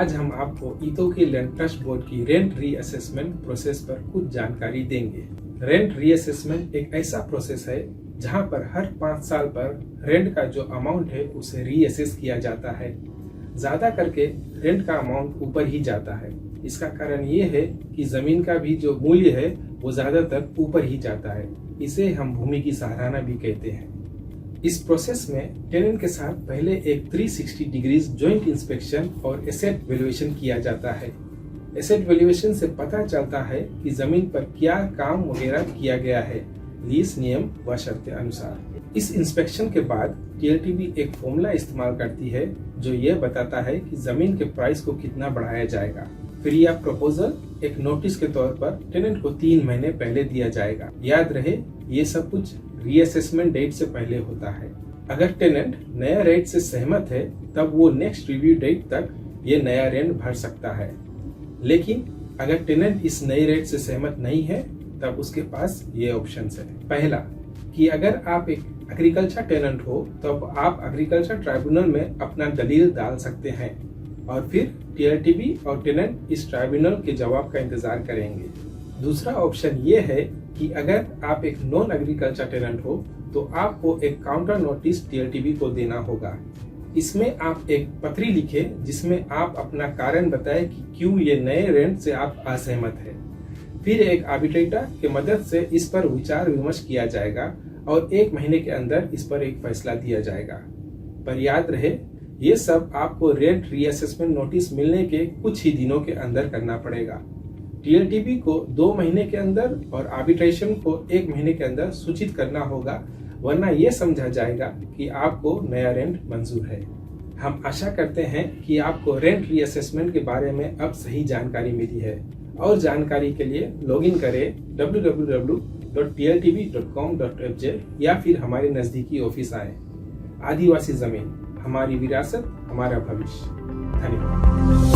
आज हम आपको इतोकी लैंड ट्रस्ट बोर्ड की रेंट रीअसेसमेंट प्रोसेस पर कुछ जानकारी देंगे। रेंट रीअसेसमेंट एक ऐसा प्रोसेस है जहां पर हर 5 साल पर रेंट का जो अमाउंट है उसे रीअसेस किया जाता है। ज्यादा करके रेंट का अमाउंट ऊपर ही जाता है। इसका कारण ये है कि जमीन का भी जो मूल्य है वो ज्यादातर ऊपर ही जाता है। इसे हम भूमि की सराहना भी कहते हैं। इस प्रोसेस में टेनेंट के साथ पहले एक 360 डिग्रीज जॉइंट इंस्पेक्शन और एसेट वैल्यूएशन किया जाता है। एसेट वैल्यूएशन से पता चलता है कि जमीन पर क्या काम वगैरह किया गया है लीज नियम व शर्तें अनुसार। इस इंस्पेक्शन के बाद टीएलटीबी एक फॉर्मूला इस्तेमाल करती है जो यह बताता है कि जमीन के प्राइस को कितना बढ़ाया जाएगा। फिर यह प्रपोजल एक नोटिस के तौर पर टेनेंट को 3 महीने पहले दिया जाएगा। याद रहे ये सब कुछ रीअसेसमेंट डेट से पहले होता है। अगर टेनेंट नया रेट से सहमत है तब वो नेक्स्ट रिव्यू डेट तक ये नया रेंट भर सकता है। लेकिन अगर टेनेंट इस नए रेट से सहमत नहीं है तब उसके पास ये ऑप्शंस है। पहला कि अगर आप एक एग्रीकल्चर टेनेंट हो तो आप एग्रीकल्चर ट्राइब्यूनल में अपना दलील डाल सकते हैं और फिर टीएलटीबी और टेनेंट इस ट्राइब्यूनल के जवाब का इंतजार करेंगे। दूसरा ऑप्शन ये है कि अगर आप एक नॉन एग्रीकल्चर टेनेंट हो तो आपको एक काउंटर नोटिस टीएलटीबी को देना होगा। इसमें आप एक पत्री लिखें जिसमें आप अपना कारण बताएं कि क्यों ये नए रेंट से आप असहमत हैं। फिर एक आर्बिट्रेटर की मदद से इस पर विचार विमर्श किया जाएगा और 1 महीने के अंदर इस पर एक फैसला दिया जाएगा। पर याद रहे ये सब आपको रेंट रीअसेसमेंट नोटिस मिलने के कुछ ही दिनों के अंदर करना पड़ेगा। टीएलटीबी को 2 महीने के अंदर और आर्बिट्रेशन को 1 महीने के अंदर सूचित करना होगा, वरना यह समझा जाएगा कि आपको नया रेंट मंजूर है। हम आशा करते हैं कि आपको रेंट रीअसेसमेंट के बारे में अब सही जानकारी मिली है। और जानकारी के लिए लॉगिन करें www.tltb.com.fj या फिर हमारे नजदीकी ऑफिस आए। आदिवासी जमीन, हमारी विरासत, हमारा भविष्य। धन्यवाद।